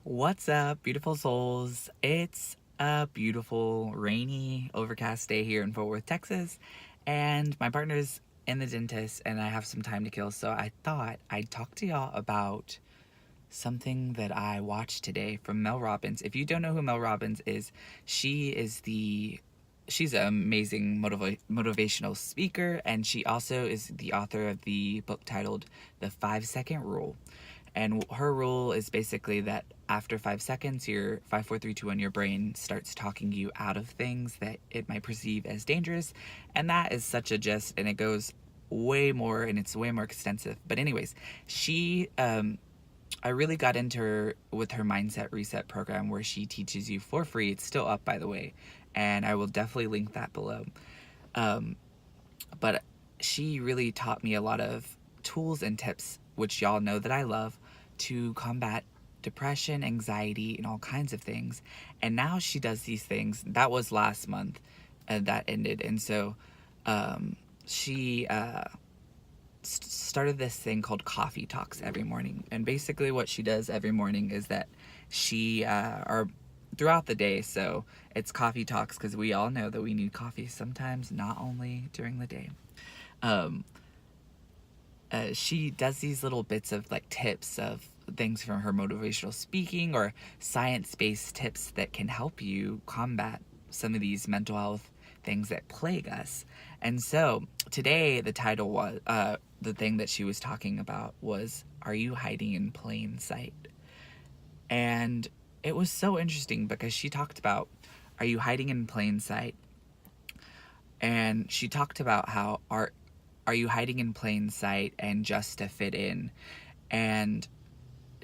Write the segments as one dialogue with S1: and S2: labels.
S1: What's up, beautiful souls? It's a beautiful, rainy, overcast day here in Fort Worth, Texas, and my partner's in the dentist, and I have some time to kill, so I thought I'd talk to y'all about something that I watched today from Mel Robbins. If you don't know who Mel Robbins is, she is the she's an amazing motivational speaker, and she also is the author of the book titled The 5 Second Rule. And her rule is basically that after 5 seconds, your 5, 4, 3, 2, 1, your brain starts talking you out of things that it might perceive as dangerous. And that is such a gist, and it goes way more, and it's way more extensive. But anyways, I really got into her with her mindset reset program where she teaches you for free. It's still up, by the way, and I will definitely link that below. Um, but she really taught me a lot of tools and tips, which y'all know that I love, to combat depression, anxiety, and all kinds of things. And now she does these things. That was last month, that ended. And so she started this thing called coffee talks every morning. And basically, what she does every morning is that she, or throughout the day, so it's coffee talks because we all know that we need coffee sometimes, not only during the day. Um, she does these little bits of like tips of things from her motivational speaking or science-based tips that can help you combat some of these mental health things that plague us. And so today the title was the thing that she was talking about was, are you hiding in plain sight? And it was so interesting because she talked about, are you hiding in plain sight? And she talked about how are you hiding in plain sight and just to fit in? And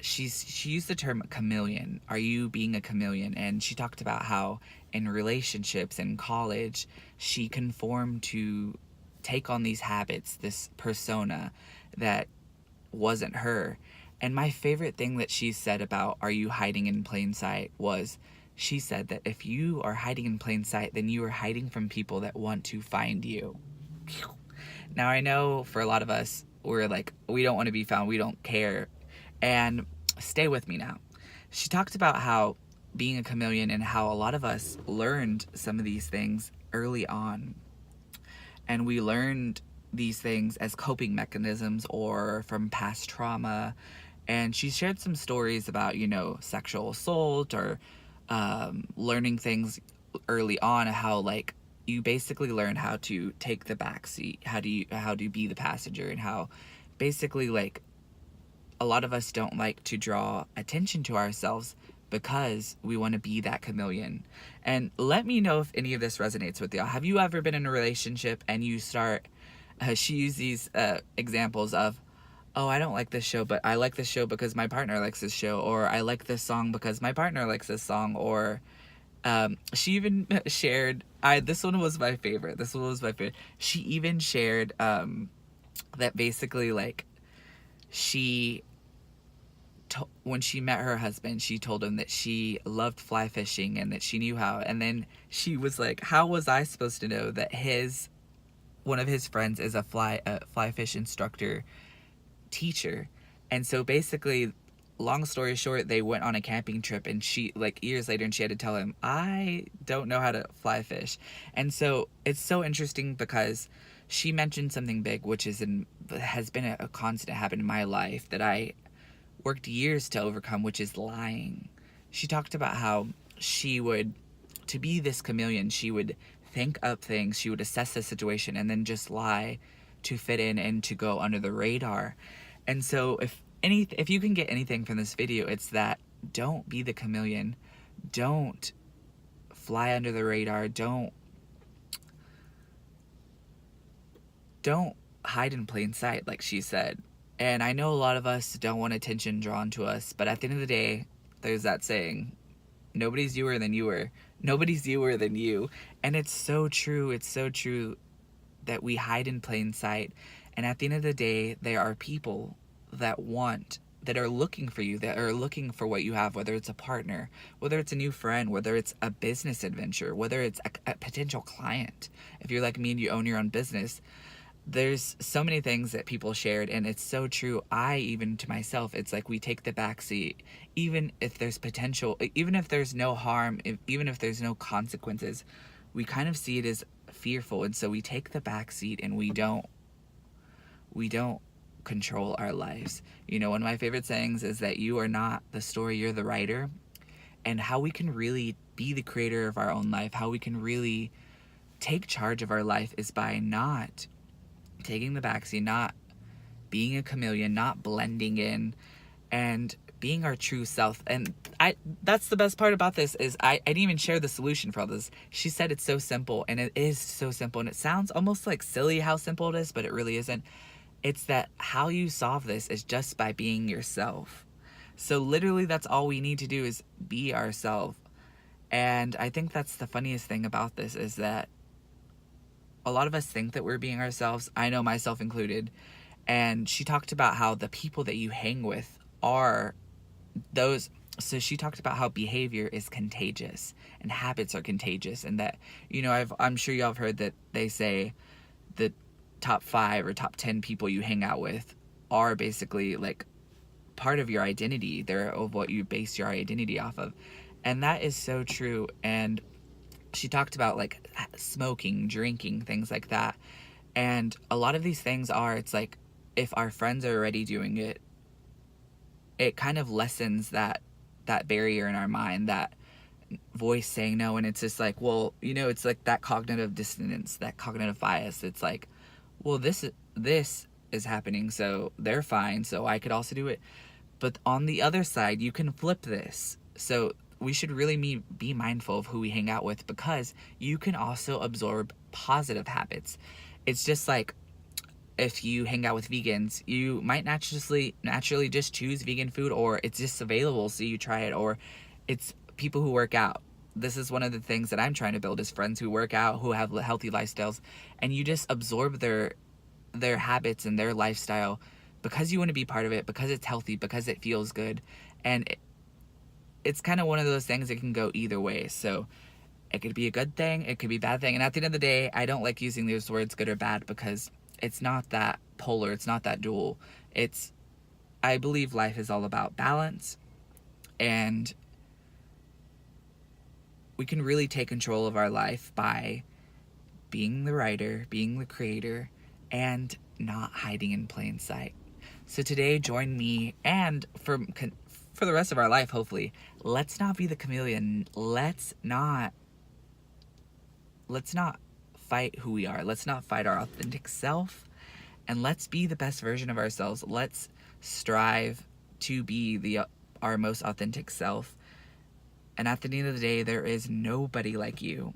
S1: she used the term chameleon. Are you being a chameleon? And she talked about how in relationships in college, she conformed to take on these habits, this persona that wasn't her. And my favorite thing that she said about are you hiding in plain sight was, she said that if you are hiding in plain sight, then you are hiding from people that want to find you. Now, I know for a lot of us, we're like, we don't want to be found, we don't care. And stay with me now. She talked about how being a chameleon and how a lot of us learned some of these things early on. And we learned these things as coping mechanisms or from past trauma. And she shared some stories about, sexual assault or learning things early on, how like you basically learn how to take the back seat, how do you be the passenger, and how basically like a lot of us don't like to draw attention to ourselves because we want to be that chameleon. And let me know if any of this resonates with y'all. Have you ever been in a relationship and you start she used these examples of, oh, I don't like this show, but I like this show because my partner likes this show, or I like this song because my partner likes this song, or she even shared, this one was my favorite. She even shared that basically like when she met her husband, she told him that she loved fly fishing and that she knew how. And then she was like, how was I supposed to know that one of his friends is a fly fish instructor teacher? And so basically, long story short, they went on a camping trip, and she, like years later, and she had to tell him, I don't know how to fly fish. And so it's so interesting because she mentioned something big, which has been a constant habit in my life that I worked years to overcome, which is lying. She talked about how to be this chameleon, she would think up things, she would assess the situation, and then just lie to fit in and to go under the radar. And so if you can get anything from this video, it's that don't be the chameleon. Don't fly under the radar. Don't hide in plain sight, like she said. And I know a lot of us don't want attention drawn to us, but at the end of the day, there's that saying, nobody's youer than you are. Nobody's youer than you. And it's so true. It's so true that we hide in plain sight. And at the end of the day, there are people that are looking for you, that are looking for what you have, whether it's a partner, whether it's a new friend, whether it's a business adventure, whether it's a potential client. If you're like me and you own your own business, there's so many things that people shared, and it's so true. I, even to myself, it's like we take the back seat, even if there's potential, even if there's no harm, even if there's no consequences, we kind of see it as fearful, and so we take the back seat and we don't control our lives. You know, one of my favorite sayings is that you are not the story, you're the writer. And how we can really be the creator of our own life, how we can really take charge of our life, is by not taking the backseat, not being a chameleon, not blending in, and being our true self. And that's the best part about this, is I didn't even share the solution for all this. She said it's so simple, and it is so simple, and it sounds almost like silly how simple it is, but it really isn't. It's that how you solve this is just by being yourself. So literally that's all we need to do, is be ourselves. And I think that's the funniest thing about this, is that a lot of us think that we're being ourselves. I know, myself included. And she talked about how the people that you hang with are those. So she talked about how behavior is contagious and habits are contagious, and that, you know, I'm sure y'all have heard that they say the top 5 or top 10 people you hang out with are basically like part of your identity. They're of what you base your identity off of. And that is so true. And she talked about like smoking, drinking, things like that. And a lot of these things are, it's like, if our friends are already doing it, it kind of lessens that barrier in our mind, that voice saying no. And it's just like, well, you know, it's like that cognitive dissonance, that cognitive bias. It's like, well, this is happening, so they're fine, so I could also do it. But on the other side, you can flip this. So we should really be mindful of who we hang out with, because you can also absorb positive habits. It's just like, if you hang out with vegans, you might naturally just choose vegan food, or it's just available so you try it. Or it's people who work out. This is one of the things that I'm trying to build, is friends who work out, who have healthy lifestyles, and you just absorb their habits and their lifestyle because you want to be part of it, because it's healthy, because it feels good. And it's kind of one of those things that can go either way. So it could be a good thing, it could be a bad thing. And at the end of the day, I don't like using those words good or bad, because it's not that polar, it's not that dual. I believe life is all about balance, and we can really take control of our life by being the writer, being the creator, and not hiding in plain sight. So today, join me, and for the rest of our life, hopefully, let's not be the chameleon. Let's not fight who we are. Let's not fight our authentic self, and let's be the best version of ourselves. Let's strive to be our most authentic self. And at the end of the day, there is nobody like you.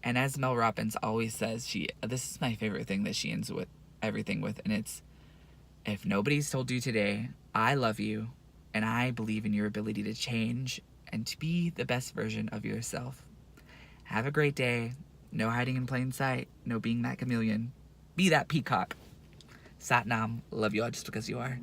S1: And as Mel Robbins always says, this is my favorite thing that she ends with everything with, and it's, if nobody's told you today, I love you, and I believe in your ability to change and to be the best version of yourself. Have a great day. No hiding in plain sight. No being that chameleon. Be that peacock. Sat Nam. Love you all just because you are.